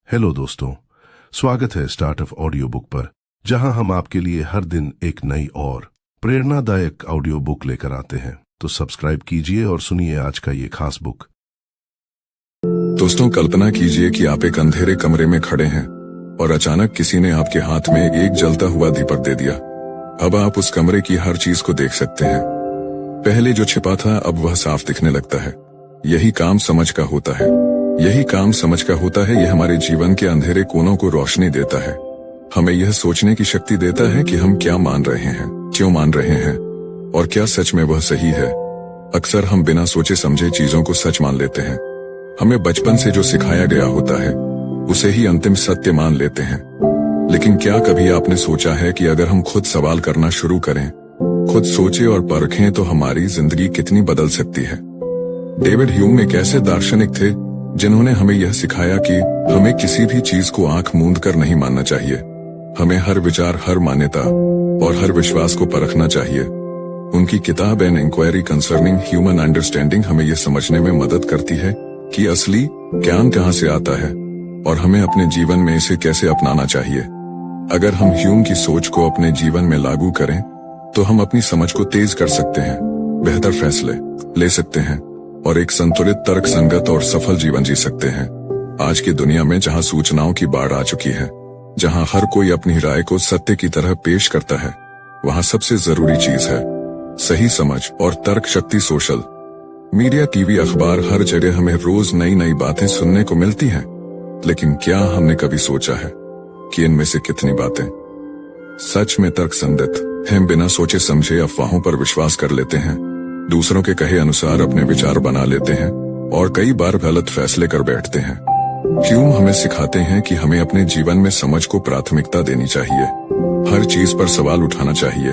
Hello दोस्तों, स्वागत है स्टार्टअप ऑडियो बुक पर, जहां हम आपके लिए हर दिन एक नई और प्रेरणादायक ऑडियो बुक लेकर आते हैं। तो सब्सक्राइब कीजिए और सुनिए आज का ये खास बुक। दोस्तों, कल्पना कीजिए कि आप एक अंधेरे कमरे में खड़े हैं और अचानक किसी ने आपके हाथ में एक जलता हुआ दीपक दे दिया। अब आप उस कमरे की हर चीज को देख सकते हैं। पहले जो छिपा था अब वह साफ दिखने लगता है। यही काम समझ का होता है। यह हमारे जीवन के अंधेरे कोनों को रोशनी देता है। हमें यह सोचने की शक्ति देता है कि हम क्या मान रहे हैं, क्यों मान रहे हैं और क्या सच में वह सही है। अक्सर हम बिना सोचे समझे चीजों को सच मान लेते हैं। हमें बचपन से जो सिखाया गया होता है उसे ही अंतिम सत्य मान लेते हैं। लेकिन क्या कभी आपने सोचा है कि अगर हम खुद सवाल करना शुरू करें, खुद सोचे और परखें, तो हमारी जिंदगी कितनी बदल सकती है। डेविड ह्यूम एक ऐसे दार्शनिक थे जिन्होंने हमें यह सिखाया कि हमें किसी भी चीज को आंख मूंद कर नहीं मानना चाहिए। हमें हर विचार, हर मान्यता और हर विश्वास को परखना चाहिए। उनकी किताब an inquiry concerning human understanding हमें यह समझने में मदद करती है कि असली ज्ञान कहाँ से आता है और हमें अपने जीवन में इसे कैसे अपनाना चाहिए। अगर हम ह्यूम की सोच को अपने जीवन में लागू करें तो हम अपनी समझ को तेज कर सकते हैं, बेहतर फैसले ले सकते हैं और एक संतुलित, तर्क संगत और सफल जीवन जी सकते हैं। आज की दुनिया में जहां सूचनाओं की बाढ़ आ चुकी है, जहां हर कोई अपनी राय को सत्य की तरह पेश करता है, वहां सबसे जरूरी चीज है सही समझ और तर्क शक्ति। सोशल मीडिया, टीवी, अखबार, हर जगह हमें रोज नई नई बातें सुनने को मिलती हैं। लेकिन क्या हमने कभी सोचा है कि इनमें से कितनी बातें सच में तर्क संगत हैं? बिना सोचे समझे अफवाहों पर विश्वास कर लेते हैं, दूसरों के कहे अनुसार अपने विचार बना लेते हैं और कई बार गलत फैसले कर बैठते हैं। ह्यूम हमें सिखाते हैं कि हमें अपने जीवन में समझ को प्राथमिकता देनी चाहिए, हर चीज पर सवाल उठाना चाहिए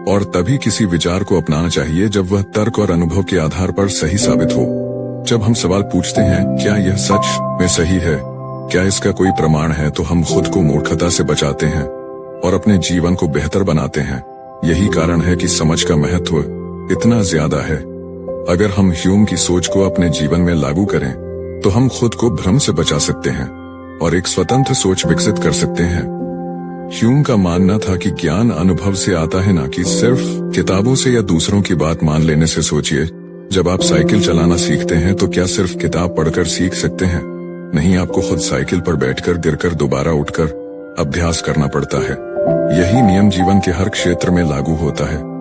और तभी किसी विचार को अपनाना चाहिए जब वह तर्क और अनुभव के आधार पर सही साबित हो। जब हम सवाल पूछते हैं क्या यह सच में सही है, क्या इसका कोई प्रमाण है, तो हम खुद को मूर्खता से बचाते हैं और अपने जीवन को बेहतर बनाते हैं। यही कारण है कि समझ का महत्व इतना ज्यादा है। अगर हम ह्यूम की सोच को अपने जीवन में लागू करें तो हम खुद को भ्रम से बचा सकते हैं और एक स्वतंत्र सोच विकसित कर सकते हैं। ह्यूम का मानना था कि ज्ञान अनुभव से आता है, न कि सिर्फ किताबों से या दूसरों की बात मान लेने से। सोचिए, जब आप साइकिल चलाना सीखते हैं तो क्या सिर्फ किताब पढ़कर सीख सकते हैं? नहीं, आपको खुद साइकिल पर बैठकर, गिरकर, दोबारा उठकर अभ्यास करना पड़ता है। यही नियम जीवन के हर क्षेत्र में लागू होता है।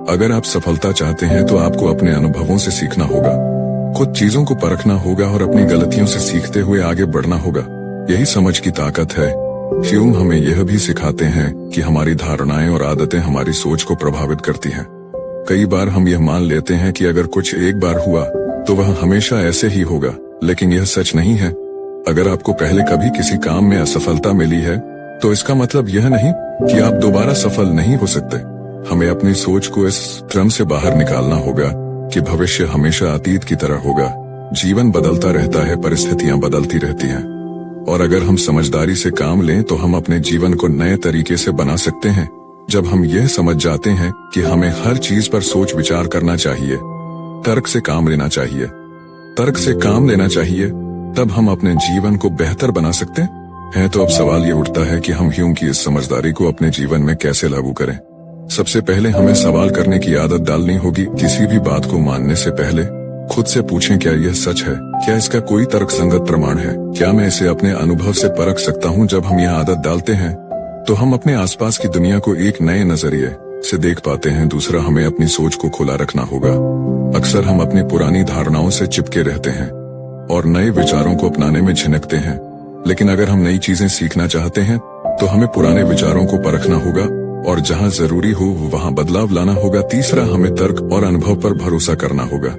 अगर आप सफलता चाहते हैं तो आपको अपने अनुभवों से सीखना होगा, खुद चीजों को परखना होगा और अपनी गलतियों से सीखते हुए आगे बढ़ना होगा। यही समझ की ताकत है। ह्यूम हमें यह भी सिखाते हैं कि हमारी धारणाएं और आदतें हमारी सोच को प्रभावित करती हैं। कई बार हम यह मान लेते हैं कि अगर कुछ एक बार हुआ तो वह हमेशा ऐसे ही होगा, लेकिन यह सच नहीं है। अगर आपको पहले कभी किसी काम में असफलता मिली है तो इसका मतलब यह नहीं कि आप दोबारा सफल नहीं हो सकते। हमें अपनी सोच को इस भ्रम से बाहर निकालना होगा कि भविष्य हमेशा अतीत की तरह होगा। जीवन बदलता रहता है, परिस्थितियां बदलती रहती हैं और अगर हम समझदारी से काम लें तो हम अपने जीवन को नए तरीके से बना सकते हैं। जब हम यह समझ जाते हैं कि हमें हर चीज पर सोच विचार करना चाहिए, तर्क से काम लेना चाहिए, तब हम अपने जीवन को बेहतर बना सकते हैं। तो अब सवाल ये उठता है कि हम ह्यूम की इस समझदारी को अपने जीवन में कैसे लागू करें। सबसे पहले हमें सवाल करने की आदत डालनी होगी। किसी भी बात को मानने से पहले खुद से पूछें, क्या यह सच है? क्या इसका कोई तर्क संगत प्रमाण है? क्या मैं इसे अपने अनुभव से परख सकता हूँ? जब हम यह आदत डालते हैं तो हम अपने आसपास की दुनिया को एक नए नजरिए से देख पाते हैं। दूसरा, हमें अपनी सोच को खुला रखना होगा। अक्सर हम अपनी पुरानी धारणाओं से चिपके रहते हैं और नए विचारों को अपनाने में झिझकते हैं। लेकिन अगर हम नई चीजें सीखना चाहते हैं तो हमें पुराने विचारों को परखना होगा और जहां जरूरी हो वहां बदलाव लाना होगा। तीसरा, हमें तर्क और अनुभव पर भरोसा करना होगा,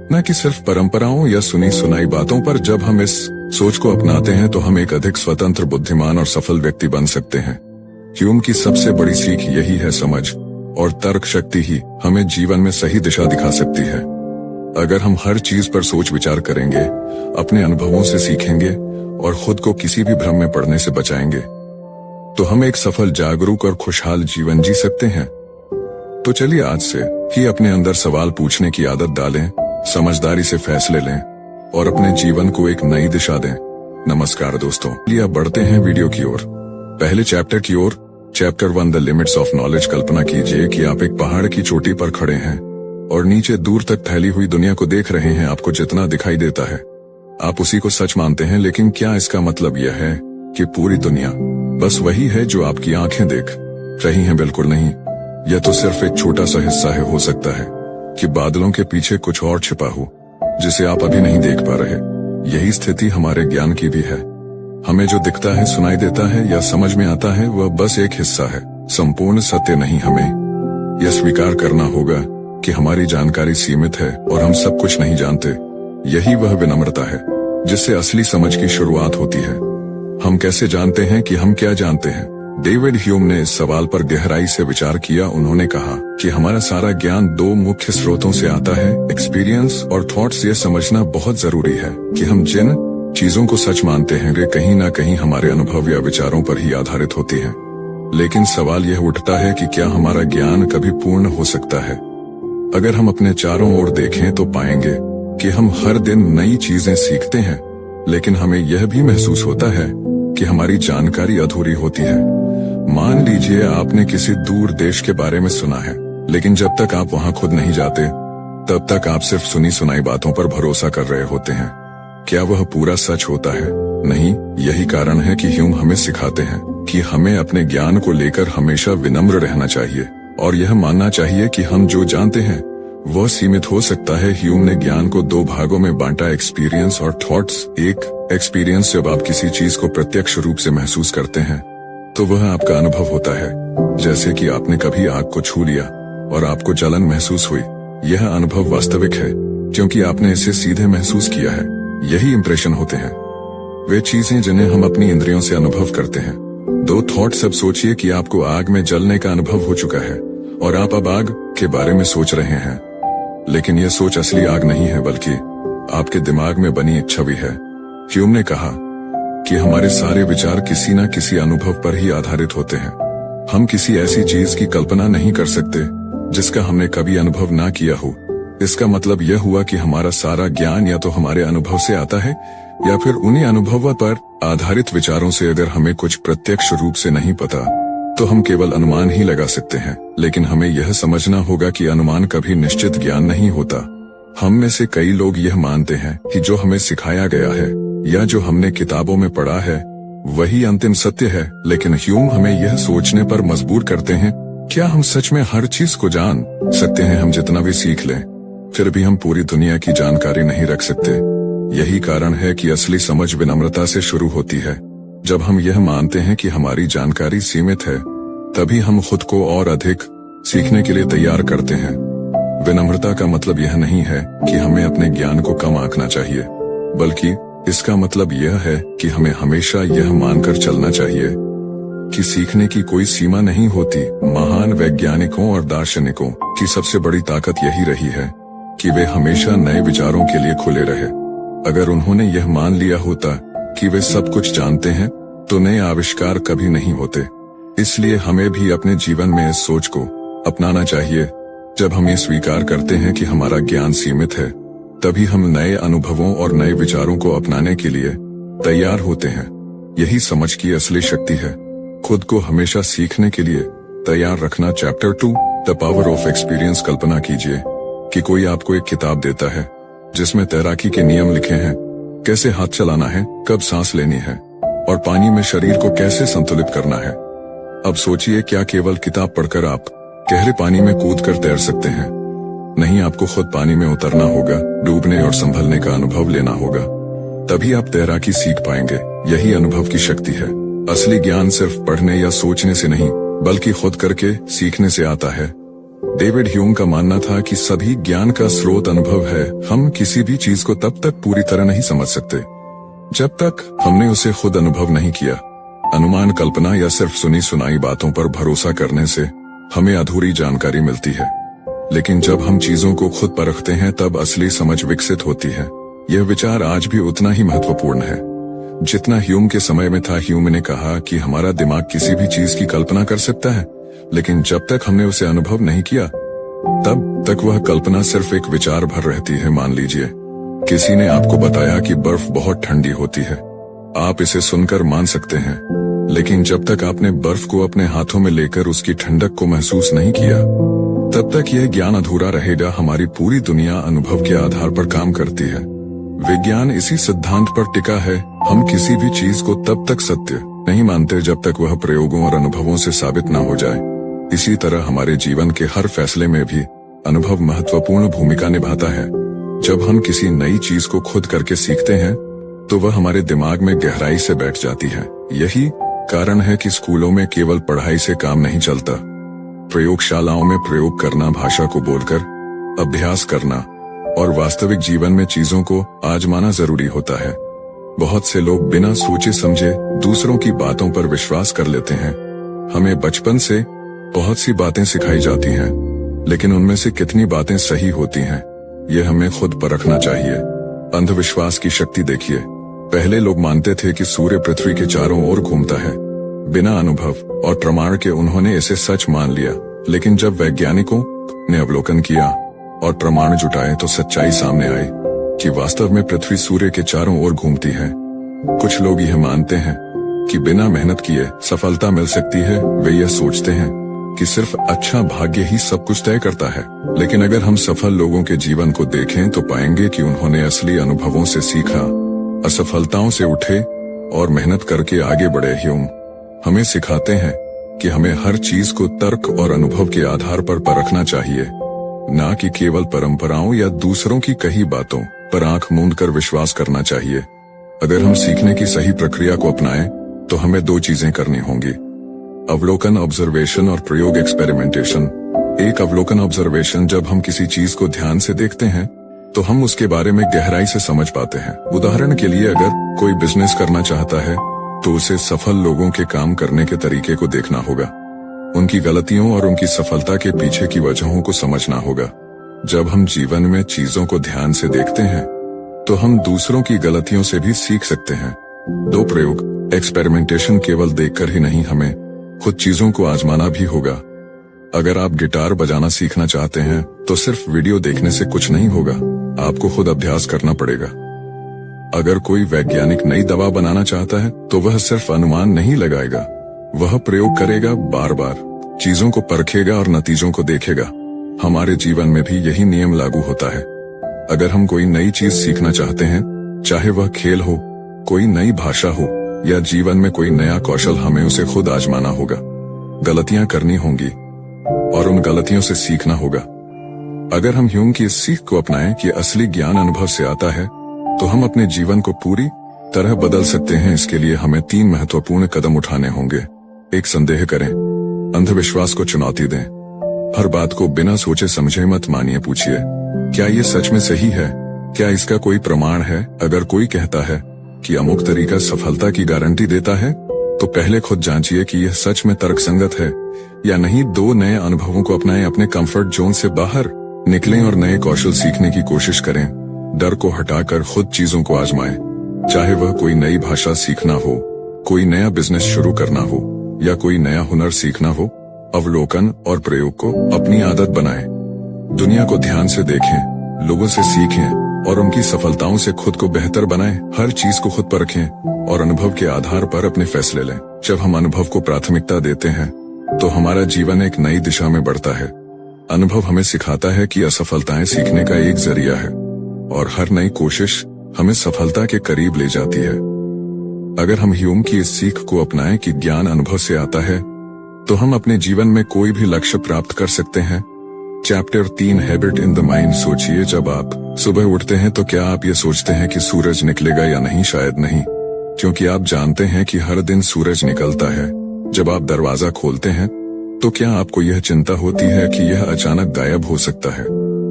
न कि सिर्फ परंपराओं या सुनी सुनाई बातों पर। जब हम इस सोच को अपनाते हैं तो हम एक अधिक स्वतंत्र, बुद्धिमान और सफल व्यक्ति बन सकते हैं। ह्यूम की सबसे बड़ी सीख यही है, समझ और तर्क शक्ति ही हमें जीवन में सही दिशा दिखा सकती है। अगर हम हर चीज पर सोच विचार करेंगे, अपने अनुभवों से सीखेंगे और खुद को किसी भी भ्रम में पड़ने से बचाएंगे तो हम एक सफल, जागरूक और खुशहाल जीवन जी सकते हैं। तो चलिए आज से ही अपने अंदर सवाल पूछने की आदत डालें, समझदारी से फैसले लें और अपने जीवन को एक नई दिशा दें। नमस्कार दोस्तों, चलिए अब बढ़ते हैं वीडियो की ओर। पहले चैप्टर की ओर। Chapter 1 the limits of knowledge. कल्पना कीजिए कि आप एक पहाड़ की चोटी पर खड़े हैं और नीचे दूर तक फैली हुई दुनिया को देख रहे हैं। आपको जितना दिखाई देता है आप उसी को सच मानते हैं, लेकिन क्या इसका मतलब यह है कि पूरी दुनिया बस वही है जो आपकी आंखें देख रही हैं? बिल्कुल नहीं। यह तो सिर्फ एक छोटा सा हिस्सा है। हो सकता है कि बादलों के पीछे कुछ और छिपा हो जिसे आप अभी नहीं देख पा रहे। यही स्थिति हमारे ज्ञान की भी है। हमें जो दिखता है, सुनाई देता है या समझ में आता है वह बस एक हिस्सा है, संपूर्ण सत्य नहीं। हमें यह स्वीकार करना होगा कि हमारी जानकारी सीमित है और हम सब कुछ नहीं जानते। यही वह विनम्रता है जिससे असली समझ की शुरुआत होती है। हम कैसे जानते हैं कि हम क्या जानते हैं? डेविड ह्यूम ने इस सवाल पर गहराई से विचार किया। उन्होंने कहा कि हमारा सारा ज्ञान दो मुख्य स्रोतों से आता है, एक्सपीरियंस और थॉट्स। ये समझना बहुत जरूरी है कि हम जिन चीजों को सच मानते हैं वे कहीं ना कहीं हमारे अनुभव या विचारों पर ही आधारित होती हैं। लेकिन सवाल यह उठता है कि क्या हमारा ज्ञान कभी पूर्ण हो सकता है? अगर हम अपने चारों ओर देखें तो पाएंगे कि हम हर दिन नई चीजें सीखते हैं, लेकिन हमें यह भी महसूस होता है कि हमारी जानकारी अधूरी होती है। मान लीजिए आपने किसी दूर देश के बारे में सुना है, लेकिन जब तक आप वहां खुद नहीं जाते तब तक आप सिर्फ सुनी सुनाई बातों पर भरोसा कर रहे होते हैं। क्या वह पूरा सच होता है? नहीं। यही कारण है कि ह्यूम हमें सिखाते हैं कि हमें अपने ज्ञान को लेकर हमेशा विनम्र रहना चाहिए और यह मानना चाहिए कि हम जो जानते हैं वह सीमित हो सकता है। ह्यूम ने ज्ञान को दो भागों में बांटा, एक्सपीरियंस और थॉट्स। एक एक्सपीरियंस, जब आप किसी चीज को प्रत्यक्ष रूप से महसूस करते हैं तो वह आपका अनुभव होता है। जैसे कि आपने कभी आग को छू लिया और आपको जलन महसूस हुई। यह अनुभव वास्तविक है क्योंकि आपने इसे सीधे महसूस किया है। यही इंप्रेशन होते हैं, वे चीजें जिन्हें हम अपनी इंद्रियों से अनुभव करते हैं। दो थॉट्स। अब सोचिए कि आपको आग में जलने का अनुभव हो चुका है और आप अब आग के बारे में सोच रहे हैं, लेकिन यह सोच असली आग नहीं है बल्कि आपके दिमाग में बनी एक छवि है। ह्यूम ने कहा कि हमारे सारे विचार किसी न किसी अनुभव पर ही आधारित होते हैं। हम किसी ऐसी चीज की कल्पना नहीं कर सकते जिसका हमने कभी अनुभव ना किया हो। इसका मतलब यह हुआ कि हमारा सारा ज्ञान या तो हमारे अनुभव से आता है या फिर उन्हीं अनुभवों पर आधारित विचारों से। अगर हमें कुछ प्रत्यक्ष रूप से नहीं पता तो हम केवल अनुमान ही लगा सकते हैं, लेकिन हमें यह समझना होगा कि अनुमान कभी निश्चित ज्ञान नहीं होता। हम में से कई लोग यह मानते हैं कि जो हमें सिखाया गया है या जो हमने किताबों में पढ़ा है वही अंतिम सत्य है, लेकिन ह्यूम हमें यह सोचने पर मजबूर करते हैं, क्या हम सच में हर चीज को जान सकते हैं? हम जितना भी सीख लें फिर भी हम पूरी दुनिया की जानकारी नहीं रख सकते। यही कारण है कि असली समझ विनम्रता से शुरू होती है। जब हम यह मानते हैं कि हमारी जानकारी सीमित है, तभी हम खुद को और अधिक सीखने के लिए तैयार करते हैं। विनम्रता का मतलब यह नहीं है कि हमें अपने ज्ञान को कम आंकना चाहिए, बल्कि इसका मतलब यह है कि हमें हमेशा यह मानकर चलना चाहिए कि सीखने की कोई सीमा नहीं होती। महान वैज्ञानिकों और दार्शनिकों की सबसे बड़ी ताकत यही रही है कि वे हमेशा नए विचारों के लिए खुले रहे। अगर उन्होंने यह मान लिया होता कि वे सब कुछ जानते हैं तो नए आविष्कार कभी नहीं होते। इसलिए हमें भी अपने जीवन में इस सोच को अपनाना चाहिए। जब हम ये स्वीकार करते हैं कि हमारा ज्ञान सीमित है, तभी हम नए अनुभवों और नए विचारों को अपनाने के लिए तैयार होते हैं। यही समझ की असली शक्ति है, खुद को हमेशा सीखने के लिए तैयार रखना। Chapter 2 the power of experience. कल्पना कीजिए कि कोई आपको एक किताब देता है जिसमें तैराकी के नियम लिखे हैं, कैसे हाथ चलाना है, कब सांस लेनी है और पानी में शरीर को कैसे संतुलित करना है। अब सोचिए, क्या केवल किताब पढ़कर आप गहरे पानी में कूदकर तैर सकते हैं? नहीं, आपको खुद पानी में उतरना होगा, डूबने और संभलने का अनुभव लेना होगा, तभी आप तैराकी सीख पाएंगे। यही अनुभव की शक्ति है। असली ज्ञान सिर्फ पढ़ने या सोचने से नहीं बल्कि खुद करके सीखने से आता है। डेविड ह्यूम का मानना था कि सभी ज्ञान का स्रोत अनुभव है। हम किसी भी चीज को तब तक पूरी तरह नहीं समझ सकते जब तक हमने उसे खुद अनुभव नहीं किया। अनुमान, कल्पना या सिर्फ सुनी सुनाई बातों पर भरोसा करने से हमें अधूरी जानकारी मिलती है, लेकिन जब हम चीजों को खुद परखते हैं तब असली समझ विकसित होती है। यह विचार आज भी उतना ही महत्वपूर्ण है जितना ह्यूम के समय में था। ह्यूम ने कहा कि हमारा दिमाग किसी भी चीज की कल्पना कर सकता है, लेकिन जब तक हमने उसे अनुभव नहीं किया तब तक वह कल्पना सिर्फ एक विचार भर रहती है। मान लीजिए किसी ने आपको बताया कि बर्फ बहुत ठंडी होती है, आप इसे सुनकर मान सकते हैं, लेकिन जब तक आपने बर्फ को अपने हाथों में लेकर उसकी ठंडक को महसूस नहीं किया, तब तक यह ज्ञान अधूरा रहेगा। हमारी पूरी दुनिया अनुभव के आधार पर काम करती है। विज्ञान इसी सिद्धांत पर टिका है, हम किसी भी चीज को तब तक सत्य नहीं मानते जब तक वह प्रयोगों और अनुभवों से साबित न हो जाए। इसी तरह हमारे जीवन के हर फैसले में भी अनुभव महत्वपूर्ण भूमिका निभाता है। जब हम किसी नई चीज को खुद करके सीखते हैं तो वह हमारे दिमाग में गहराई से बैठ जाती है। यही कारण है कि स्कूलों में केवल पढ़ाई से काम नहीं चलता। प्रयोगशालाओं में प्रयोग करना, भाषा को बोलकर अभ्यास करना और वास्तविक जीवन में चीजों को आजमाना जरूरी होता है। बहुत से लोग बिना सोचे समझे दूसरों की बातों पर विश्वास कर लेते हैं। हमें बचपन से बहुत सी बातें सिखाई जाती हैं, लेकिन उनमें से कितनी बातें सही होती हैं, ये हमें खुद परखना चाहिए। अंधविश्वास की शक्ति देखिए। पहले लोग मानते थे कि सूर्य पृथ्वी के चारों ओर घूमता है। बिना अनुभव और प्रमाण के उन्होंने इसे सच मान लिया, लेकिन जब वैज्ञानिकों ने अवलोकन किया और प्रमाण जुटाए तो सच्चाई सामने आई कि वास्तव में पृथ्वी सूर्य के चारों ओर घूमती है। कुछ लोग यह मानते हैं कि बिना मेहनत किए सफलता मिल सकती है। वे यह सोचते हैं कि सिर्फ अच्छा भाग्य ही सब कुछ तय करता है। लेकिन अगर हम सफल लोगों के जीवन को देखें तो पाएंगे कि उन्होंने असली अनुभवों से सीखा, असफलताओं से उठे और मेहनत करके आगे बढ़े। ह्यूम हमें सिखाते हैं कि हमें हर चीज को तर्क और अनुभव के आधार पर परखना चाहिए, ना कि केवल परंपराओं या दूसरों की कही बातों पर आंख मूंद कर विश्वास करना चाहिए। अगर हम सीखने की सही प्रक्रिया को अपनाएं तो हमें दो चीजें करनी होंगी: अवलोकन ऑब्जर्वेशन और प्रयोग एक्सपेरिमेंटेशन। एक अवलोकन ऑब्जर्वेशन, जब हम किसी चीज को ध्यान से देखते हैं तो हम उसके बारे में गहराई से समझ पाते हैं। उदाहरण के लिए, अगर कोई बिजनेस करना चाहता है तो उसे सफल लोगों के काम करने के तरीके को देखना होगा, उनकी गलतियों और उनकी सफलता के पीछे की वजहों को समझना होगा। जब हम जीवन में चीजों को ध्यान से देखते हैं तो हम दूसरों की गलतियों से भी सीख सकते हैं। दो प्रयोग एक्सपेरिमेंटेशन, केवल देखकर ही नहीं, हमें खुद चीजों को आजमाना भी होगा। अगर आप गिटार बजाना सीखना चाहते हैं तो सिर्फ वीडियो देखने से कुछ नहीं होगा, आपको खुद अभ्यास करना पड़ेगा। अगर कोई वैज्ञानिक नई दवा बनाना चाहता है तो वह सिर्फ अनुमान नहीं लगाएगा, वह प्रयोग करेगा, बार बार चीजों को परखेगा और नतीजों को देखेगा। हमारे जीवन में भी यही नियम लागू होता है। अगर हम कोई नई चीज सीखना चाहते हैं, चाहे वह खेल हो, कोई नई भाषा हो या जीवन में कोई नया कौशल, हमें उसे खुद आजमाना होगा, गलतियां करनी होंगी और उन गलतियों से सीखना होगा। अगर हम ह्यूम की इस सीख को अपनाएं कि असली ज्ञान अनुभव से आता है, तो हम अपने जीवन को पूरी तरह बदल सकते हैं। इसके लिए हमें 3 महत्वपूर्ण कदम उठाने होंगे। एक, संदेह करें, अंधविश्वास को चुनौती दें। हर बात को बिना सोचे समझे मत मानिए, पूछिए, क्या ये सच में सही है? क्या इसका कोई प्रमाण है? अगर कोई कहता है कि अमुक तरीका सफलता की गारंटी देता है, तो पहले खुद जांचिए कि यह सच में तर्कसंगत है या नहीं। 2, नए अनुभवों को अपनाएं, अपने कंफर्ट जोन से बाहर निकलें और नए कौशल सीखने की कोशिश करें। डर को हटाकर खुद चीजों को आजमाएं, चाहे वह कोई नई भाषा सीखना हो, कोई नया बिजनेस शुरू करना हो या कोई नया हुनर सीखना हो। अवलोकन और प्रयोग को अपनी आदत बनाएं। दुनिया को ध्यान से देखें, लोगों से सीखें और उनकी सफलताओं से खुद को बेहतर बनाएं। हर चीज को खुद परखें और अनुभव के आधार पर अपने फैसले लें। जब हम अनुभव को प्राथमिकता देते हैं तो हमारा जीवन एक नई दिशा में बढ़ता है। अनुभव हमें सिखाता है कि असफलताएं सीखने का एक जरिया है और हर नई कोशिश हमें सफलता के करीब ले जाती है। अगर हम ह्यूम की इस सीख को अपनाएं कि ज्ञान अनुभव से आता है, तो हम अपने जीवन में कोई भी लक्ष्य प्राप्त कर सकते हैं। Chapter 3, habit in the mind. सोचिए, जब आप सुबह उठते हैं तो क्या आप ये सोचते हैं कि सूरज निकलेगा या नहीं? शायद नहीं, क्योंकि आप जानते हैं कि हर दिन सूरज निकलता है। जब आप दरवाजा खोलते हैं तो क्या आपको यह चिंता होती है कि यह अचानक गायब हो सकता है?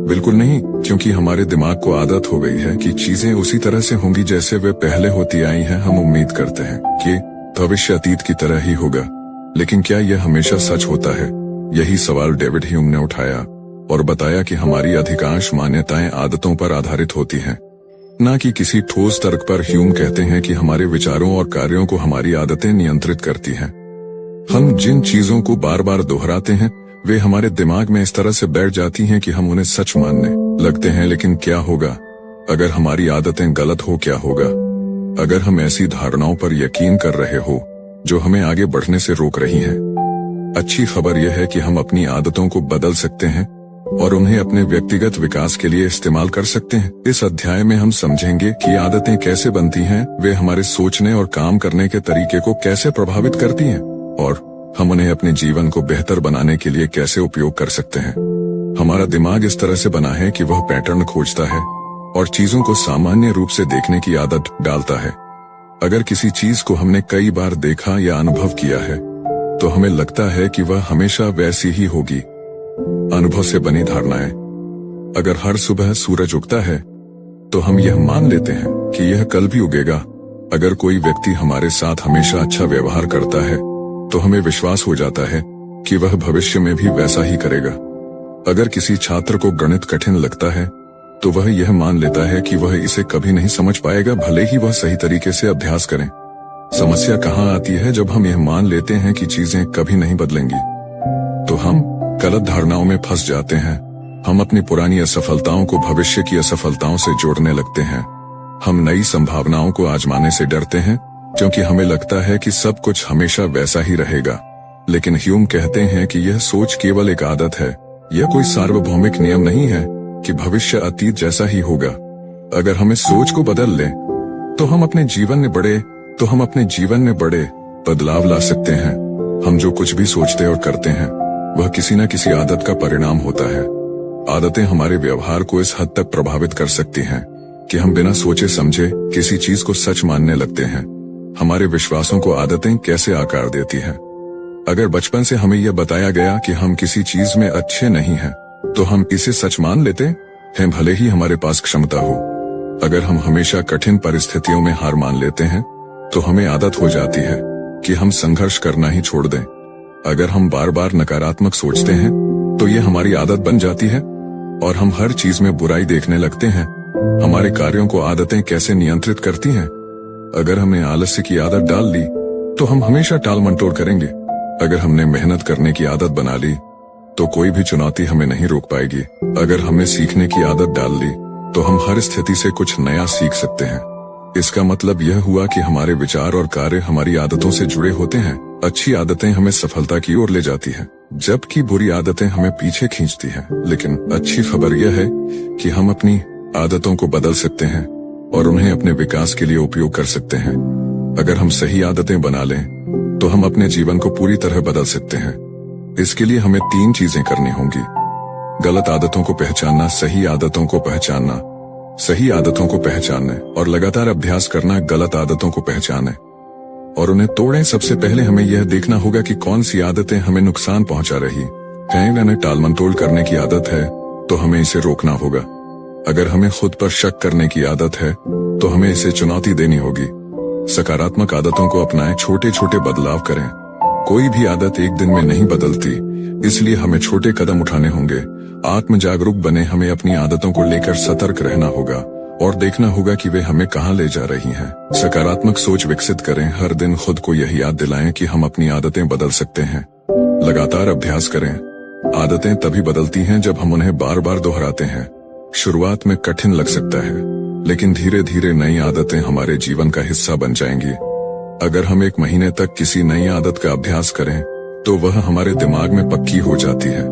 बिल्कुल नहीं, क्योंकि हमारे दिमाग को आदत हो गई है कि चीजें उसी तरह से होंगी जैसे वे पहले होती आई हैं। हम उम्मीद करते हैं कि भविष्य अतीत की तरह ही होगा, लेकिन क्या यह हमेशा सच होता है? यही सवाल डेविड ह्यूम ने उठाया और बताया कि हमारी अधिकांश मान्यताएं आदतों पर आधारित होती हैं, न कि किसी ठोस तर्क पर। ह्यूम कहते हैं कि हमारे विचारों और कार्यों को हमारी आदतें नियंत्रित करती हैं। हम जिन चीजों को बार बार दोहराते हैं वे हमारे दिमाग में इस तरह से बैठ जाती हैं कि हम उन्हें सच मानने लगते हैं। लेकिन क्या होगा अगर हमारी आदतें गलत हो? क्या होगा अगर हम ऐसी धारणाओं पर यकीन कर रहे हो जो हमें आगे बढ़ने से रोक रही हैं, अच्छी खबर यह है कि हम अपनी आदतों को बदल सकते हैं और उन्हें अपने व्यक्तिगत विकास के लिए इस्तेमाल कर सकते हैं। इस अध्याय में हम समझेंगे कि आदतें कैसे बनती हैं, वे हमारे सोचने और काम करने के तरीके को कैसे प्रभावित करती हैं और हम उन्हें अपने जीवन को बेहतर बनाने के लिए कैसे उपयोग कर सकते हैं। हमारा दिमाग इस तरह से बना है कि वह पैटर्न खोजता है और चीजों को सामान्य रूप से देखने की आदत डालता है। अगर किसी चीज को हमने कई बार देखा या अनुभव किया है तो हमें लगता है कि वह हमेशा वैसी ही होगी। अनुभव से बनी धारणाएं। अगर हर सुबह सूरज उगता है तो हम यह मान लेते हैं कि यह कल भी उगेगा। अगर कोई व्यक्ति हमारे साथ हमेशा अच्छा व्यवहार करता है तो हमें विश्वास हो जाता है कि वह भविष्य में भी वैसा ही करेगा। अगर किसी छात्र को गणित कठिन लगता है तो वह यह मान लेता है कि वह इसे कभी नहीं समझ पाएगा, भले ही वह सही तरीके से अभ्यास करें। समस्या कहाँ आती है? जब हम यह मान लेते हैं कि चीजें कभी नहीं बदलेंगी तो हम गलत धारणाओं में फंस जाते हैं। हम अपनी पुरानी असफलताओं को भविष्य की असफलताओं से जोड़ने लगते हैं। हम नई संभावनाओं को आजमाने से डरते हैं क्योंकि हमें लगता है कि सब कुछ हमेशा वैसा ही रहेगा। लेकिन ह्यूम कहते हैं कि यह सोच केवल एक आदत है, यह कोई सार्वभौमिक नियम नहीं है कि भविष्य अतीत जैसा ही होगा। अगर हम इस सोच को बदल लें तो हम अपने जीवन में बड़े बदलाव ला सकते हैं। हम जो कुछ भी सोचते और करते हैं वह किसी न किसी आदत का परिणाम होता है। आदतें हमारे व्यवहार को इस हद तक प्रभावित कर सकती हैं कि हम बिना सोचे समझे किसी चीज को सच मानने लगते हैं। हमारे विश्वासों को आदतें कैसे आकार देती हैं? अगर बचपन से हमें यह बताया गया कि हम किसी चीज में अच्छे नहीं हैं तो हम इसे सच मान लेते हैं, भले ही हमारे पास क्षमता हो। अगर हम हमेशा कठिन परिस्थितियों में हार मान लेते हैं तो हमें आदत हो जाती है कि हम संघर्ष करना ही छोड़ दें। अगर हम बार बार नकारात्मक सोचते हैं तो ये हमारी आदत बन जाती है और हम हर चीज में बुराई देखने लगते हैं। हमारे कार्यों को आदतें कैसे नियंत्रित करती हैं? अगर हमने आलस्य की आदत डाल ली तो हम हमेशा टाल मटोल करेंगे। अगर हमने मेहनत करने की आदत बना ली तो कोई भी चुनौती हमें नहीं रोक पाएगी। अगर हमने सीखने की आदत डाल ली तो हम हर स्थिति से कुछ नया सीख सकते हैं। इसका मतलब यह हुआ कि हमारे विचार और कार्य हमारी आदतों से जुड़े होते हैं। अच्छी आदतें हमें सफलता की ओर ले जाती हैं, जबकि बुरी आदतें हमें पीछे खींचती हैं। लेकिन अच्छी खबर यह है कि हम अपनी आदतों को बदल सकते हैं और उन्हें अपने विकास के लिए उपयोग कर सकते हैं। अगर हम सही आदतें बना लें तो हम अपने जीवन को पूरी तरह बदल सकते हैं। इसके लिए हमें 3 चीजें करनी होंगी: गलत आदतों को पहचानना, सही आदतों को पहचानना और लगातार अभ्यास करना गलत आदतों को पहचाने और उन्हें तोड़ें। सबसे पहले हमें यह देखना होगा कि कौन सी आदतें हमें नुकसान पहुंचा रही हैं। यानी टालमटोल करने की आदत है तो हमें इसे रोकना होगा। अगर हमें खुद पर शक करने की आदत है तो हमें इसे चुनौती देनी होगी। सकारात्मक आदतों को अपनाएं, छोटे छोटे बदलाव करें। कोई भी आदत एक दिन में नहीं बदलती, इसलिए हमें छोटे कदम उठाने होंगे। आत्म जागरूक बने, हमें अपनी आदतों को लेकर सतर्क रहना होगा और देखना होगा कि वे हमें कहां ले जा रही हैं। सकारात्मक सोच विकसित करें, हर दिन खुद को यह याद दिलाएं कि हम अपनी आदतें बदल सकते हैं। लगातार अभ्यास करें। आदतें तभी बदलती हैं जब हम उन्हें बार बार दोहराते हैं। शुरुआत में कठिन लग सकता है, लेकिन धीरे धीरे नई आदतें हमारे जीवन का हिस्सा बन जाएंगी। अगर हम 1 महीने तक किसी नई आदत का अभ्यास करें तो वह हमारे दिमाग में पक्की हो जाती है।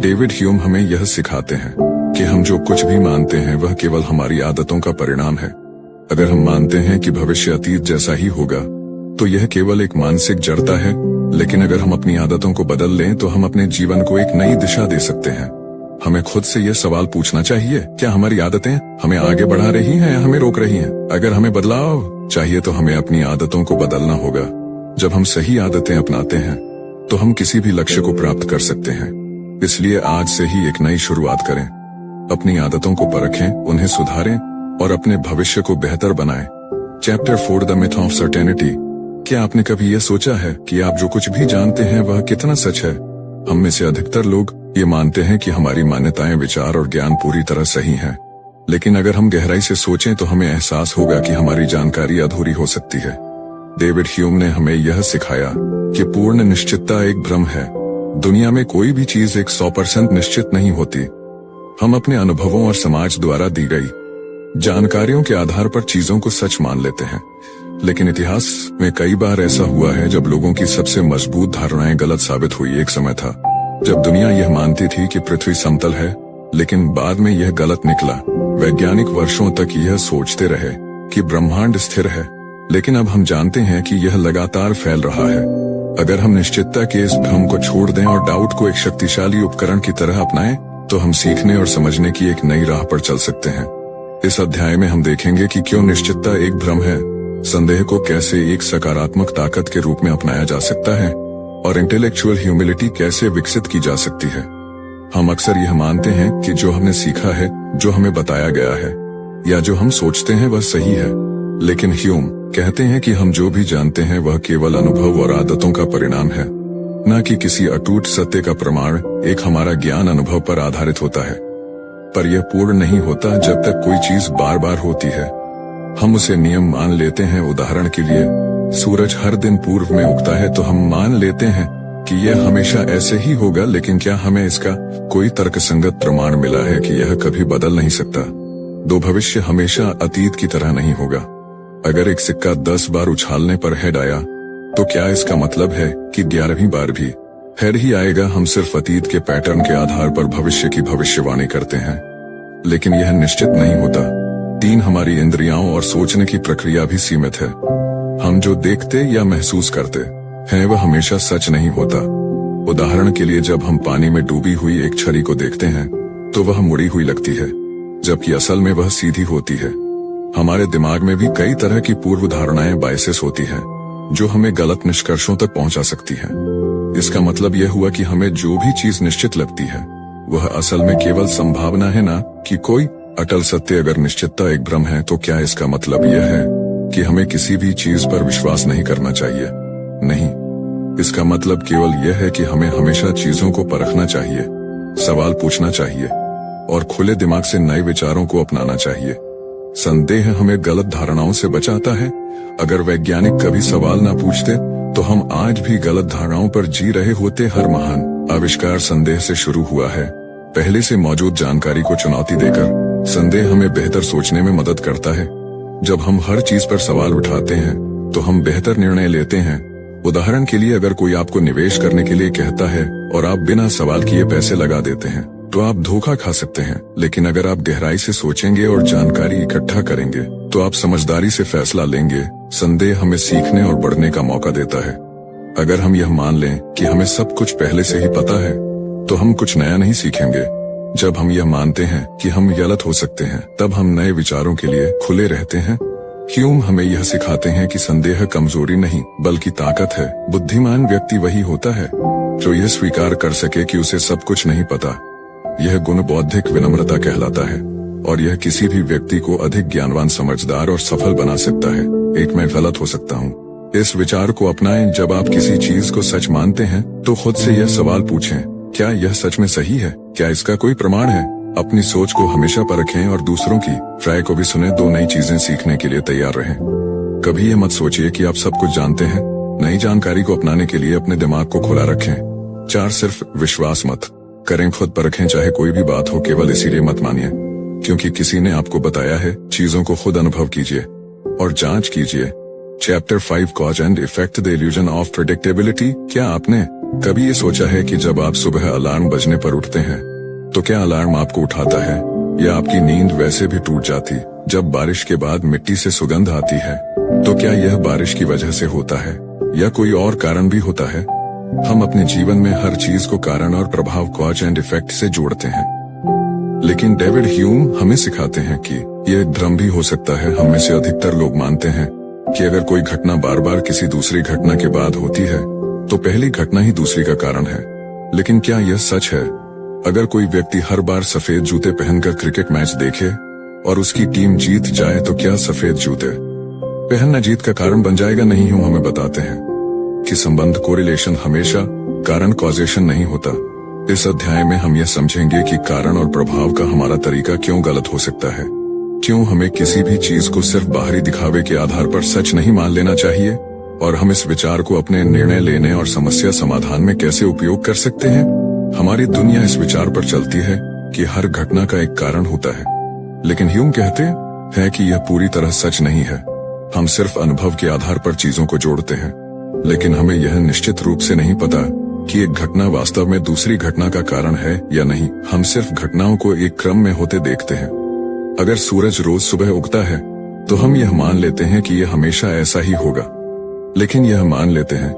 डेविड ह्यूम हमें यह सिखाते हैं कि हम जो कुछ भी मानते हैं वह केवल हमारी आदतों का परिणाम है। अगर हम मानते हैं कि भविष्य अतीत जैसा ही होगा तो यह केवल एक मानसिक जड़ता है, लेकिन अगर हम अपनी आदतों को बदल लें तो हम अपने जीवन को एक नई दिशा दे सकते हैं। हमें खुद से यह सवाल पूछना चाहिए, क्या हमारी आदतें हमें आगे बढ़ा रही हैं या हमें रोक रही हैं? अगर हमें बदलाव चाहिए तो हमें अपनी आदतों को बदलना होगा। जब हम सही आदतें अपनाते हैं तो हम किसी भी लक्ष्य को प्राप्त कर सकते हैं। इसलिए आज से ही एक नई शुरुआत करें। अपनी आदतों को परखें, उन्हें सुधारें और अपने भविष्य को बेहतर बनाएं। Chapter 4 the myth of certainty. क्या आपने कभी यह सोचा है कि आप जो कुछ भी जानते हैं वह कितना सच है? हम में से अधिकतर लोग ये मानते हैं कि हमारी मान्यताएं, विचार और ज्ञान पूरी तरह सही हैं। लेकिन अगर हम गहराई से सोचें तो हमें एहसास होगा कि हमारी जानकारी अधूरी हो सकती है। डेविड ह्यूम ने हमें यह सिखाया कि पूर्ण निश्चितता एक भ्रम है। दुनिया में कोई भी चीज 100% निश्चित नहीं होती। हम अपने अनुभवों और समाज द्वारा दी गई जानकारियों के आधार पर चीजों को सच मान लेते हैं। लेकिन इतिहास में कई बार ऐसा हुआ है जब लोगों की सबसे मजबूत धारणाएं गलत साबित हुई। एक समय था जब दुनिया यह मानती थी कि पृथ्वी समतल है, लेकिन बाद में यह गलत निकला। वैज्ञानिक वर्षों तक यह सोचते रहे कि ब्रह्मांड स्थिर है, लेकिन अब हम जानते हैं कि यह लगातार फैल रहा है। अगर हम निश्चितता के इस भ्रम को छोड़ दें और डाउट को एक शक्तिशाली उपकरण की तरह अपनाएं, तो हम सीखने और समझने की एक नई राह पर चल सकते हैं। इस अध्याय में हम देखेंगे कि क्यों निश्चितता एक भ्रम है, संदेह को कैसे एक सकारात्मक ताकत के रूप में अपनाया जा सकता है, और इंटेलेक्चुअल ह्यूमिलिटी कैसे विकसित की जा सकती है। हम अक्सर यह मानते हैं कि जो हमने सीखा है, जो हमें बताया गया है, या जो हम सोचते हैं वह सही है, लेकिन ह्यूम कहते हैं कि हम जो भी जानते हैं वह केवल अनुभव और आदतों का परिणाम है, न कि किसी अटूट सत्य का प्रमाण। एक हमारा ज्ञान अनुभव पर आधारित होता है, पर यह पूर्ण नहीं होता जब तक कोई चीज बार बार होती है। हम उसे नियम मान लेते हैं। उदाहरण के लिए, सूरज हर दिन पूर्व में उगता है, तो हम मान लेते हैं कि यह हमेशा ऐसे ही होगा, लेकिन क्या हमें इसका कोई तर्कसंगत प्रमाण मिला है कि यह कभी बदल नहीं सकता? दो भविष्य हमेशा अतीत की तरह नहीं होगा। अगर एक सिक्का 10 बार उछालने पर हेड आया, तो क्या इसका मतलब है कि 11वीं बार भी हेड ही आएगा? हम सिर्फ अतीत के पैटर्न के आधार पर भविष्य की भविष्यवाणी करते हैं, लेकिन यह निश्चित नहीं होता। 3 हमारी इंद्रियाओं और सोचने की प्रक्रिया भी सीमित है। हम जो देखते या महसूस करते हैं वह हमेशा सच नहीं होता। उदाहरण के लिए, जब हम पानी में डूबी हुई एक छड़ी को देखते हैं तो वह मुड़ी हुई लगती है, जबकि असल में वह सीधी होती है। हमारे दिमाग में भी कई तरह की पूर्व धारणाएं बायसेस होती हैं, जो हमें गलत निष्कर्षों तक पहुंचा सकती हैं। इसका मतलब यह हुआ कि हमें जो भी चीज निश्चित लगती है वह असल में केवल संभावना है, ना कि कोई अटल सत्य। अगर निश्चितता एक भ्रम है, तो क्या इसका मतलब यह है कि हमें किसी भी चीज पर विश्वास नहीं करना चाहिए? नहीं, इसका मतलब केवल यह है कि हमें हमेशा चीजों को परखना चाहिए, सवाल पूछना चाहिए और खुले दिमाग से नए विचारों को अपनाना चाहिए। संदेह हमें गलत धारणाओं से बचाता है। अगर वैज्ञानिक कभी सवाल ना पूछते तो हम आज भी गलत धारणाओं पर जी रहे होते। हर महान आविष्कार संदेह से शुरू हुआ है। पहले से मौजूद जानकारी को चुनौती देकर संदेह हमें बेहतर सोचने में मदद करता है। जब हम हर चीज पर सवाल उठाते हैं तो हम बेहतर निर्णय लेते हैं। उदाहरण के लिए, अगर कोई आपको निवेश करने के लिए कहता है और आप बिना सवाल किए पैसे लगा देते हैं, तो आप धोखा खा सकते हैं। लेकिन अगर आप गहराई से सोचेंगे और जानकारी इकट्ठा करेंगे, तो आप समझदारी से फैसला लेंगे। संदेह हमें सीखने और बढ़ने का मौका देता है। अगर हम यह मान लें कि हमें सब कुछ पहले से ही पता है, तो हम कुछ नया नहीं सीखेंगे। जब हम यह मानते हैं कि हम गलत हो सकते हैं, तब हम नए विचारों के लिए खुले रहते हैं। ह्यूम हमें यह सिखाते हैं कि संदेह कमजोरी नहीं बल्कि ताकत है। बुद्धिमान व्यक्ति वही होता है जो यह स्वीकार कर सके कि उसे सब कुछ नहीं पता। यह गुण बौद्धिक विनम्रता कहलाता है, और यह किसी भी व्यक्ति को अधिक ज्ञानवान, समझदार और सफल बना सकता है। एक मैं गलत हो सकता हूँ, इस विचार को अपनाएं। जब आप किसी चीज को सच मानते हैं तो खुद से यह सवाल पूछें, क्या यह सच में सही है? क्या इसका कोई प्रमाण है? अपनी सोच को हमेशा परखें और दूसरों की राय को भी सुने। 2 नई चीजें सीखने के लिए तैयार रहें। कभी यह मत सोचिए कि आप सब कुछ जानते हैं। नई जानकारी को अपनाने के लिए अपने दिमाग को खुला रखें। 4 सिर्फ विश्वास मत करें, खुद परखें। चाहे कोई भी बात हो, केवल इसीलिए मत मानिए क्योंकि किसी ने आपको बताया है। चीजों को खुद अनुभव कीजिए और जांच कीजिए। Chapter 5 cause and effect, the illusion of predictability. क्या आपने कभी ये सोचा है कि जब आप सुबह अलार्म बजने पर उठते हैं, तो क्या अलार्म आपको उठाता है, या आपकी नींद वैसे भी टूट जाती? जब बारिश के बाद मिट्टी से सुगंध आती है, तो क्या यह बारिश की वजह से होता है या कोई और कारण भी होता है? हम अपने जीवन में हर चीज को कारण और प्रभाव, कॉज एंड इफेक्ट से जोड़ते हैं, लेकिन डेविड ह्यूम हमें सिखाते हैं कि यह एक भ्रम भी हो सकता है। हम में से अधिकतर लोग मानते हैं कि अगर कोई घटना बार बार किसी दूसरी घटना के बाद होती है, तो पहली घटना ही दूसरी का कारण है। लेकिन क्या यह सच है? अगर कोई व्यक्ति हर बार सफेद जूते पहनकर क्रिकेट मैच देखे और उसकी टीम जीत जाए, तो क्या सफेद जूते पहनना जीत का कारण बन जाएगा? नहीं। ह्यूम हमें बताते हैं कि संबंध, कोरिलेशन, हमेशा कारण, कॉजेशन नहीं होता। इस अध्याय में हम यह समझेंगे कि कारण और प्रभाव का हमारा तरीका क्यों गलत हो सकता है, क्यों हमें किसी भी चीज को सिर्फ बाहरी दिखावे के आधार पर सच नहीं मान लेना चाहिए, और हम इस विचार को अपने निर्णय लेने और समस्या समाधान में कैसे उपयोग कर सकते हैं। हमारी दुनिया इस विचार पर चलती है कि हर घटना का एक कारण होता है, लेकिन ह्यूम कहते हैं कि यह पूरी तरह सच नहीं है। हम सिर्फ अनुभव के आधार पर चीजों को जोड़ते हैं, लेकिन हमें यह निश्चित रूप से नहीं पता कि एक घटना वास्तव में दूसरी घटना का कारण है या नहीं। हम सिर्फ घटनाओं को एक क्रम में होते देखते हैं। अगर सूरज रोज सुबह उगता है तो हम यह मान लेते हैं कि यह हमेशा ऐसा ही होगा, लेकिन यह मान लेते हैं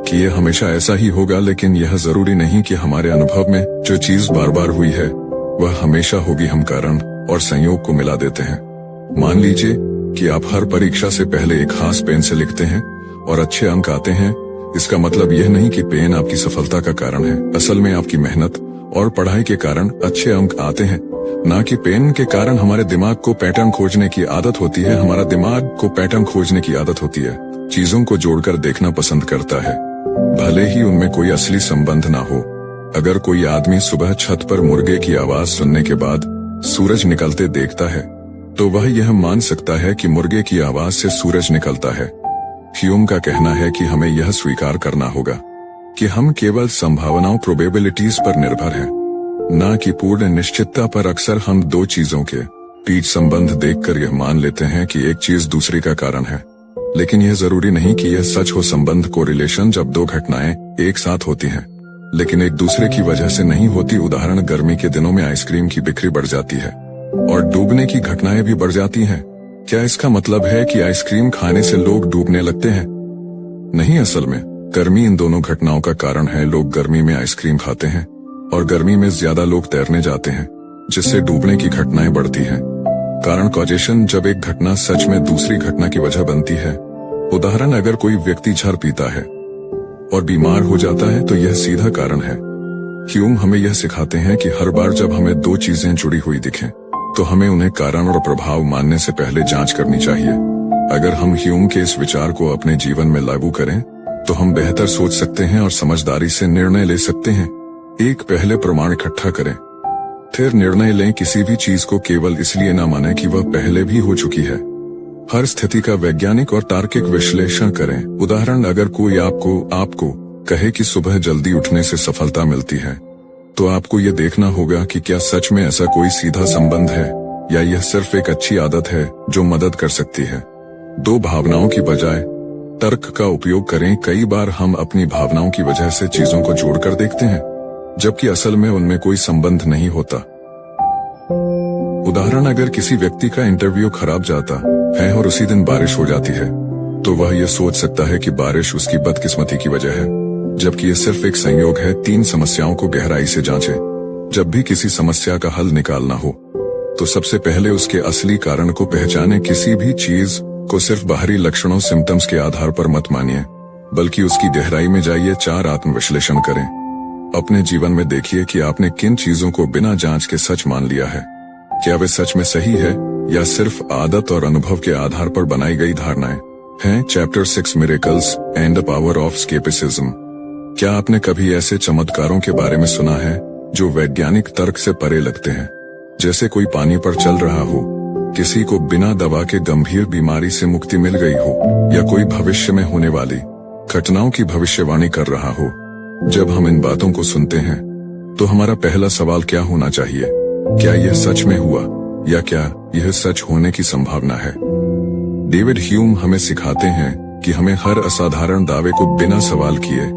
कि यह हमेशा ऐसा ही होगा, लेकिन यह जरूरी नहीं कि हमारे अनुभव में जो चीज बार बार हुई है वह हमेशा होगी। हम कारण और संयोग को मिला देते हैं। मान लीजिए कि आप हर परीक्षा से पहले एक खास पेन से लिखते हैं और अच्छे अंक आते हैं। इसका मतलब यह नहीं कि पेन आपकी सफलता का कारण है। असल में आपकी मेहनत और पढ़ाई के कारण अच्छे अंक आते हैं, ना कि पेन के कारण। हमारे दिमाग को पैटर्न खोजने की आदत होती है। हमारा दिमाग को पैटर्न खोजने की आदत होती है, चीजों को जोड़कर देखना पसंद करता है, भले ही उनमें कोई असली संबंध ना हो। अगर कोई आदमी सुबह छत पर मुर्गे की आवाज सुनने के बाद सूरज निकलते देखता है तो वह यह मान सकता है कि मुर्गे की आवाज से सूरज निकलता है। ह्यूम का कहना है कि हमें यह स्वीकार करना होगा कि हम केवल संभावनाओं प्रोबेबिलिटीज पर निर्भर हैं, ना कि पूर्ण निश्चितता पर। अक्सर हम दो चीजों के बीच संबंध देखकर यह मान लेते हैं कि एक चीज दूसरी का कारण है, लेकिन यह जरूरी नहीं कि यह सच हो। संबंध को रिलेशन जब दो घटनाएं एक साथ होती हैं लेकिन एक दूसरे की वजह से नहीं होती। उदाहरण, गर्मी के दिनों में आइसक्रीम की बिक्री बढ़ जाती है और डूबने की घटनाएं भी बढ़ जाती हैं। क्या इसका मतलब है कि आइसक्रीम खाने से लोग डूबने लगते हैं? नहीं, असल में गर्मी इन दोनों घटनाओं का कारण है। लोग गर्मी में आइसक्रीम खाते हैं और गर्मी में ज्यादा लोग तैरने जाते हैं, जिससे डूबने की घटनाएं बढ़ती हैं। कारण कॉजेशन, जब एक घटना सच में दूसरी घटना की वजह बनती है। उदाहरण, अगर कोई व्यक्ति जहर पीता है और बीमार हो जाता है तो यह सीधा कारण है। ह्यूम हमें यह सिखाते हैं कि हर बार जब हमें दो चीजें जुड़ी हुई दिखें तो हमें उन्हें कारण और प्रभाव मानने से पहले जांच करनी चाहिए। अगर हम ह्यूम के इस विचार को अपने जीवन में लागू करें तो हम बेहतर सोच सकते हैं और समझदारी से निर्णय ले सकते हैं। एक, पहले प्रमाण इकट्ठा करें, फिर निर्णय लें। किसी भी चीज को केवल इसलिए न माने कि वह पहले भी हो चुकी है। हर स्थिति का वैज्ञानिक और तार्किक विश्लेषण करें। उदाहरण, अगर कोई आपको कहे कि सुबह जल्दी उठने से सफलता मिलती है, तो आपको यह देखना होगा कि क्या सच में ऐसा कोई सीधा संबंध है या यह सिर्फ एक अच्छी आदत है जो मदद कर सकती है। दो, भावनाओं की बजाय तर्क का उपयोग करें। कई बार हम अपनी भावनाओं की वजह से चीजों को जोड़कर देखते हैं, जबकि असल में उनमें कोई संबंध नहीं होता। उदाहरण, अगर किसी व्यक्ति का इंटरव्यू खराब जाता है और उसी दिन बारिश हो जाती है, तो वह यह सोच सकता है कि बारिश उसकी बदकिस्मती की वजह है, जबकि यह सिर्फ एक संयोग है। 3, समस्याओं को गहराई से जांचें। जब भी किसी समस्या का हल निकालना हो तो सबसे पहले उसके असली कारण को पहचानें। किसी भी चीज को सिर्फ बाहरी लक्षणों सिम्टम्स के आधार पर मत मानिए, बल्कि उसकी गहराई में जाइए। 4, आत्मविश्लेषण करें। अपने जीवन में देखिए कि आपने किन चीजों को बिना जांच के सच मान लिया है। क्या वे सच में सही है या सिर्फ आदत और अनुभव के आधार पर बनाई गई धारणाएं हैं। Chapter 6, miracles and the power of scepticism. क्या आपने कभी ऐसे चमत्कारों के बारे में सुना है जो वैज्ञानिक तर्क से परे लगते हैं? जैसे कोई पानी पर चल रहा हो, किसी को बिना दवा के गंभीर बीमारी से मुक्ति मिल गई हो, या कोई भविष्य में होने वाली घटनाओं की भविष्यवाणी कर रहा हो। जब हम इन बातों को सुनते हैं तो हमारा पहला सवाल क्या होना चाहिए? क्या यह सच में हुआ या क्या यह सच होने की संभावना है? डेविड ह्यूम हमें सिखाते हैं कि हमें हर असाधारण दावे को बिना सवाल किए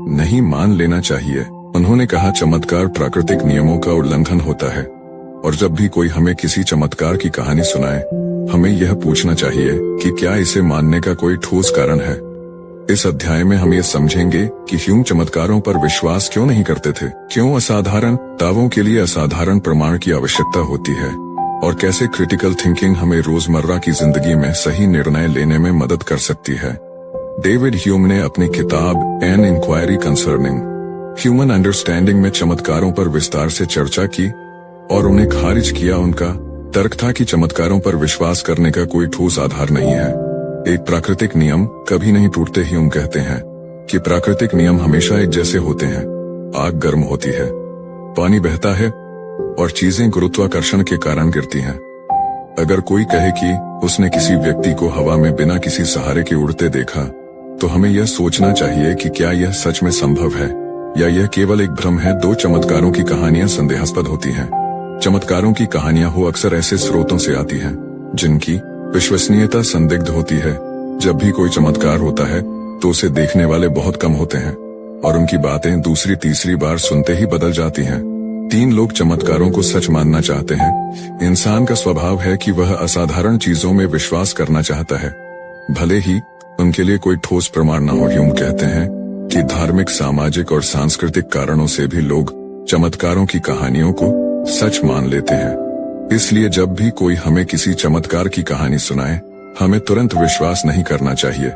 नहीं मान लेना चाहिए। उन्होंने कहा, चमत्कार प्राकृतिक नियमों का उल्लंघन होता है, और जब भी कोई हमें किसी चमत्कार की कहानी सुनाए, हमें यह पूछना चाहिए कि क्या इसे मानने का कोई ठोस कारण है। इस अध्याय में हम ये समझेंगे कि ह्यूम चमत्कारों पर विश्वास क्यों नहीं करते थे, क्यों असाधारण दावों के लिए असाधारण प्रमाण की आवश्यकता होती है, और कैसे क्रिटिकल थिंकिंग हमें रोजमर्रा की जिंदगी में सही निर्णय लेने में मदद कर सकती है। डेविड ह्यूम ने अपनी किताब an inquiry concerning human understanding में चमत्कारों पर विस्तार से चर्चा की और उन्हें खारिज किया। उनका तर्क था कि चमत्कारों पर विश्वास करने का कोई ठोस आधार नहीं है। एक प्राकृतिक नियम कभी नहीं टूटते। ह्यूम कहते हैं कि प्राकृतिक नियम हमेशा एक जैसे होते हैं। आग गर्म होती है, पानी बहता है और चीजें गुरुत्वाकर्षण के कारण गिरती हैं। अगर कोई कहे कि उसने किसी व्यक्ति को हवा में बिना किसी सहारे के उड़ते देखा, तो हमें यह सोचना चाहिए कि क्या यह सच में संभव है या यह केवल एक भ्रम है। दो चमत्कारों की कहानियां संदेहास्पद होती हैं। चमत्कारों की कहानियां अक्सर ऐसे स्रोतों से आती हैं जिनकी विश्वसनीयता संदिग्ध होती है। जब भी कोई चमत्कार होता है तो उसे देखने वाले बहुत कम होते हैं और उनकी बातें दूसरी तीसरी बार सुनते ही बदल जाती हैं। 3 लोग चमत्कारों को सच मानना चाहते हैं। इंसान का स्वभाव है कि वह असाधारण चीजों में विश्वास करना चाहता है, भले ही उनके लिए कोई ठोस प्रमाण न हो। ह्यूम कहते हैं कि धार्मिक, सामाजिक और सांस्कृतिक कारणों से भी लोग चमत्कारों की कहानियों को सच मान लेते हैं। इसलिए जब भी कोई हमें किसी चमत्कार की कहानी सुनाए, हमें तुरंत विश्वास नहीं करना चाहिए,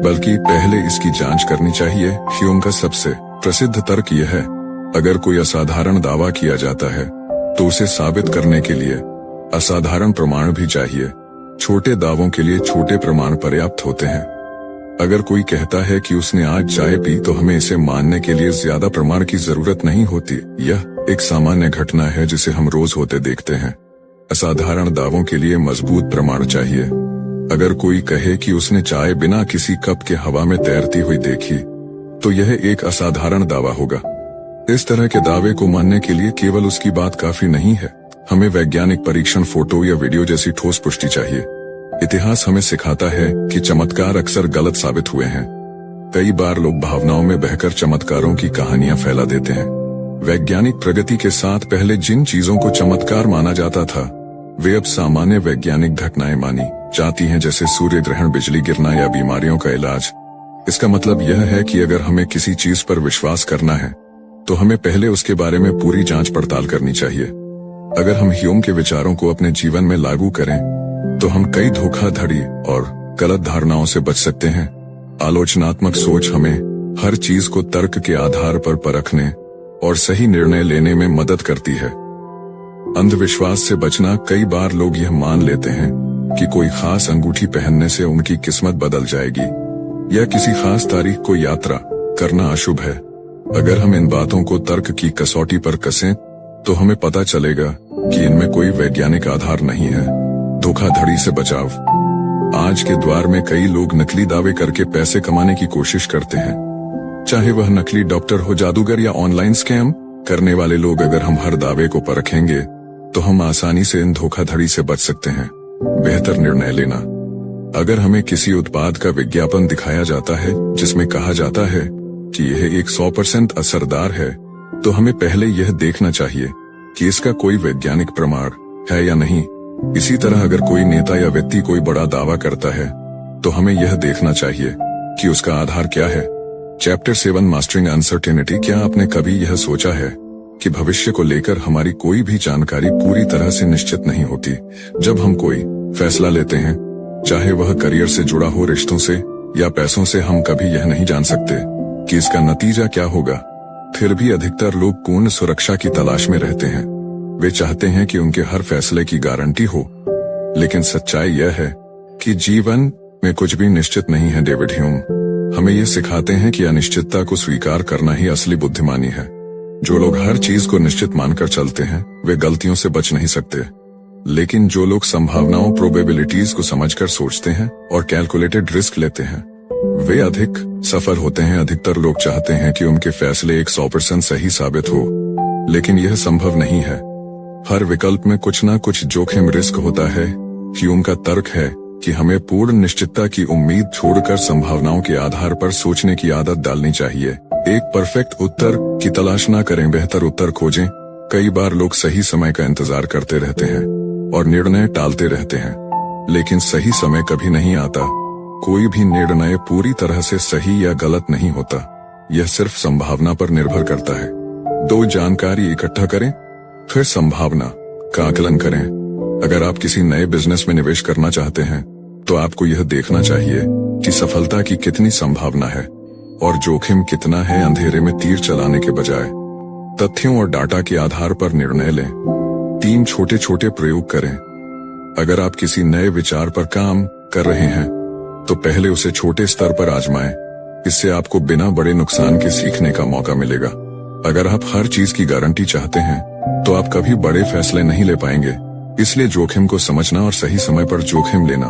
बल्कि पहले इसकी जांच करनी चाहिए। ह्यूम का सबसे प्रसिद्ध तर्क यह है, अगर कोई असाधारण दावा किया जाता है तो उसे साबित करने के लिए असाधारण प्रमाण भी चाहिए। छोटे दावों के लिए छोटे प्रमाण पर्याप्त होते हैं। अगर कोई कहता है कि उसने आज चाय पी तो हमें इसे मानने के लिए ज्यादा प्रमाण की जरूरत नहीं होती। यह एक सामान्य घटना है जिसे हम रोज होते देखते हैं। असाधारण दावों के लिए मजबूत प्रमाण चाहिए। अगर कोई कहे कि उसने चाय बिना किसी कप के हवा में तैरती हुई देखी, तो यह एक असाधारण दावा होगा। इस तरह के दावे को मानने के लिए केवल उसकी बात काफी नहीं है, हमें वैज्ञानिक परीक्षण, फोटो या वीडियो जैसी ठोस पुष्टि चाहिए। इतिहास हमें सिखाता है कि चमत्कार अक्सर गलत साबित हुए हैं। कई बार लोग भावनाओं में बहकर चमत्कारों की कहानियां फैला देते हैं। वैज्ञानिक प्रगति के साथ पहले जिन चीजों को चमत्कार माना जाता था, वे अब सामान्य वैज्ञानिक घटनाएं मानी जाती हैं, जैसे सूर्य ग्रहण, बिजली गिरना या बीमारियों का इलाज। इसका मतलब यह है कि अगर हमें किसी चीज पर विश्वास करना है तो हमें पहले उसके बारे में पूरी जांच पड़ताल करनी चाहिए। अगर हम ह्यूम के विचारों को अपने जीवन में लागू करें तो हम कई धोखाधड़ी और गलत धारणाओं से बच सकते हैं। आलोचनात्मक सोच हमें हर चीज को तर्क के आधार पर परखने और सही निर्णय लेने में मदद करती है। अंधविश्वास से बचना, कई बार लोग यह मान लेते हैं कि कोई खास अंगूठी पहनने से उनकी किस्मत बदल जाएगी या किसी खास तारीख को यात्रा करना अशुभ है। अगर हम इन बातों को तर्क की कसौटी पर कसें तो हमें पता चलेगा कि इनमें कोई वैज्ञानिक आधार नहीं है। धोखाधड़ी से बचाव। आज के द्वार में कई लोग नकली दावे करके पैसे कमाने की कोशिश करते हैं, चाहे वह नकली डॉक्टर हो, जादूगर या ऑनलाइन स्कैम करने वाले लोग। अगर हम हर दावे को परखेंगे तो हम आसानी से इन धोखाधड़ी से बच सकते हैं। बेहतर निर्णय लेना। अगर हमें किसी उत्पाद का विज्ञापन दिखाया जाता है जिसमें कहा जाता है कि यह 100% असरदार है, तो हमें पहले यह देखना चाहिए कि इसका कोई वैज्ञानिक प्रमाण है या नहीं। इसी तरह अगर कोई नेता या व्यक्ति कोई बड़ा दावा करता है तो हमें यह देखना चाहिए कि उसका आधार क्या है। Chapter 7 mastering uncertainty. क्या आपने कभी यह सोचा है कि भविष्य को लेकर हमारी कोई भी जानकारी पूरी तरह से निश्चित नहीं होती। जब हम कोई फैसला लेते हैं, चाहे वह करियर से जुड़ा हो, रिश्तों से या पैसों से, हम कभी यह नहीं जान सकते कि इसका नतीजा क्या होगा। फिर भी अधिकतर लोग पूर्ण सुरक्षा की तलाश में रहते हैं। वे चाहते हैं कि उनके हर फैसले की गारंटी हो, लेकिन सच्चाई यह है कि जीवन में कुछ भी निश्चित नहीं है। डेविड ह्यूम हमें यह सिखाते हैं कि अनिश्चितता को स्वीकार करना ही असली बुद्धिमानी है। जो लोग हर चीज को निश्चित मानकर चलते हैं, वे गलतियों से बच नहीं सकते। लेकिन जो लोग संभावनाओं, प्रोबेबिलिटीज को समझकर सोचते हैं और कैलकुलेटेड रिस्क लेते हैं, वे अधिक सफल होते हैं। अधिकतर लोग चाहते हैं कि उनके फैसले 100% सही साबित हो, लेकिन यह संभव नहीं है। हर विकल्प में कुछ ना कुछ जोखिम, रिस्क होता है। ह्यूम का तर्क है कि हमें पूर्ण निश्चितता की उम्मीद छोड़कर संभावनाओं के आधार पर सोचने की आदत डालनी चाहिए। एक परफेक्ट उत्तर की तलाश ना करें, बेहतर उत्तर खोजें। कई बार लोग सही समय का इंतजार करते रहते हैं और निर्णय टालते रहते हैं, लेकिन सही समय कभी नहीं आता। कोई भी निर्णय पूरी तरह से सही या गलत नहीं होता, यह सिर्फ संभावना पर निर्भर करता है। 2 जानकारी इकट्ठा करें, फिर संभावना का आकलन करें। अगर आप किसी नए बिजनेस में निवेश करना चाहते हैं तो आपको यह देखना चाहिए कि सफलता की कितनी संभावना है और जोखिम कितना है। अंधेरे में तीर चलाने के बजाय तथ्यों और डाटा के आधार पर निर्णय लें। 3 छोटे छोटे प्रयोग करें। अगर आप किसी नए विचार पर काम कर रहे हैं तो पहले उसे छोटे स्तर पर आजमाएं। इससे आपको बिना बड़े नुकसान के सीखने का मौका मिलेगा। अगर आप हर चीज की गारंटी चाहते हैं तो आप कभी बड़े फैसले नहीं ले पाएंगे। इसलिए जोखिम को समझना और सही समय पर जोखिम लेना